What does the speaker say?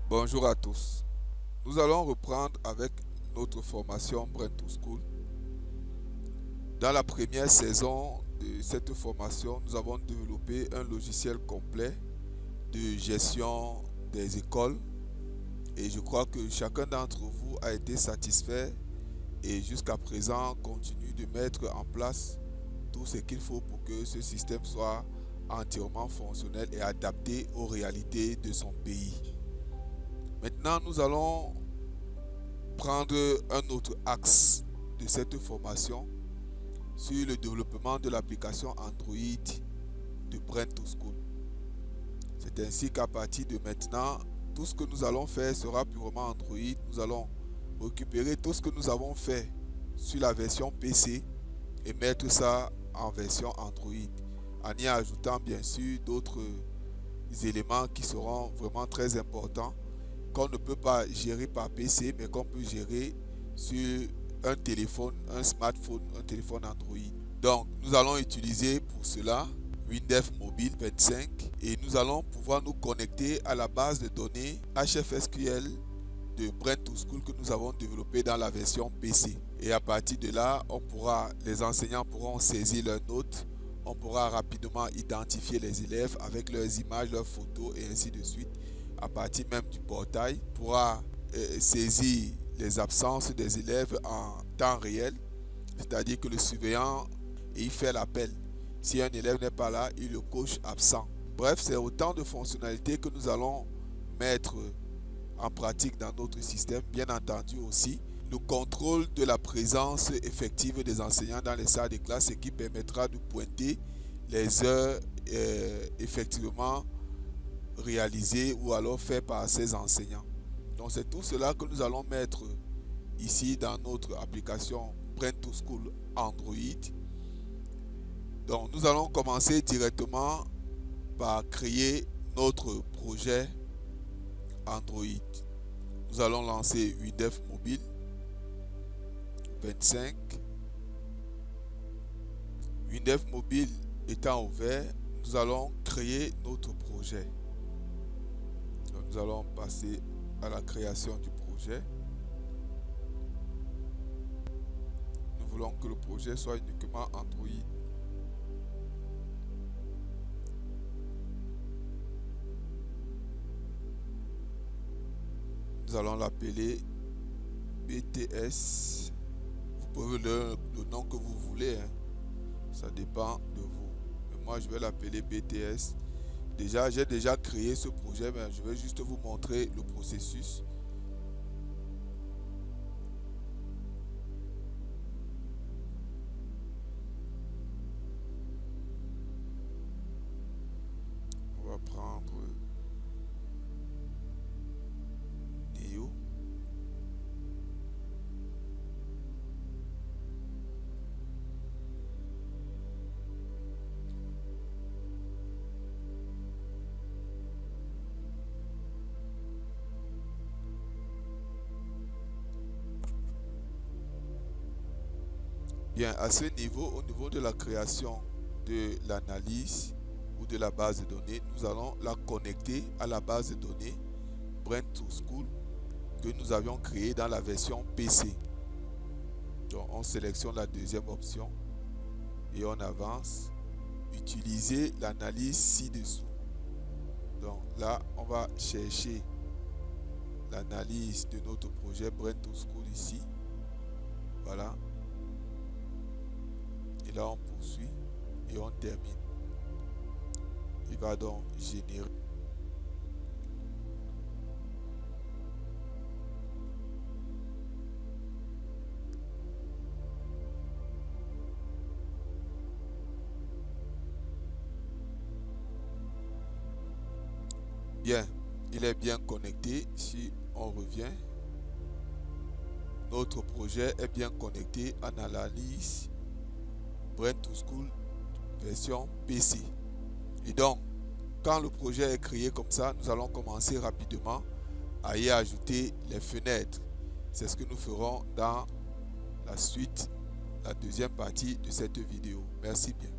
Bonjour à tous. Nous allons reprendre avec notre formation Brain to School. Dans la première saison de cette formation, nous avons développé un logiciel complet de gestion des écoles et je crois que chacun d'entre vous a été satisfait et jusqu'à présent continue de mettre en place tout ce qu'il faut pour que ce système soit entièrement fonctionnel et adapté aux réalités de son pays. Maintenant, nous allons prendre un autre axe de cette formation sur le développement de l'application Android de Brain to School. C'est ainsi qu'à partir de maintenant, tout ce que nous allons faire sera purement Android. Nous allons récupérer tout ce que nous avons fait sur la version PC et mettre ça en version Android, en y ajoutant bien sûr d'autres éléments qui seront vraiment très importants, qu'on ne peut pas gérer par PC, mais qu'on peut gérer sur un téléphone, un smartphone, un téléphone Android. Donc, nous allons utiliser pour cela Windev Mobile 25 et nous allons pouvoir nous connecter à la base de données HFSQL de Brain to School que nous avons développé dans la version PC. Et à partir de là, les enseignants pourront saisir leurs notes, on pourra rapidement identifier les élèves avec leurs images, leurs photos et ainsi de suite. À partir même du portail, pourra saisir les absences des élèves en temps réel, c'est-à-dire que le surveillant il fait l'appel. Si un élève n'est pas là, il le coche absent. Bref, c'est autant de fonctionnalités que nous allons mettre en pratique dans notre système. Bien entendu aussi, le contrôle de la présence effective des enseignants dans les salles de classe, ce qui permettra de pointer les heures effectivement réalisé ou alors fait par ces enseignants. Donc c'est tout cela que nous allons mettre ici dans notre application Brain to School Android. Donc nous allons commencer directement par créer notre projet Android. Nous allons lancer Windev Mobile 25. Windev Mobile étant ouvert, nous allons créer notre projet. Donc, nous allons passer à la création du projet. Nous voulons que le projet soit uniquement Android. Nous allons l'appeler BTS. Vous pouvez le nom que vous voulez, hein. Ça dépend de vous. Mais moi, je vais l'appeler BTS. J'ai déjà créé ce projet, mais je vais juste vous montrer le processus. On va prendre Neo. Bien, à ce niveau, au niveau de la création de l'analyse ou de la base de données, nous allons la connecter à la base de données Brain to School que nous avions créée dans la version PC. Donc, on sélectionne la deuxième option et on avance. Utiliser l'analyse ci-dessous. Donc là, on va chercher l'analyse de notre projet Brain to School ici. Voilà. Et là, on poursuit et on termine. Il va donc générer. Bien, il est bien connecté. Si on revient, notre projet est bien connecté en analyse Brain to School version PC. Et donc, quand le projet est créé comme ça, nous allons commencer rapidement à y ajouter les fenêtres. C'est ce que nous ferons dans la suite, la deuxième partie de cette vidéo. Merci bien.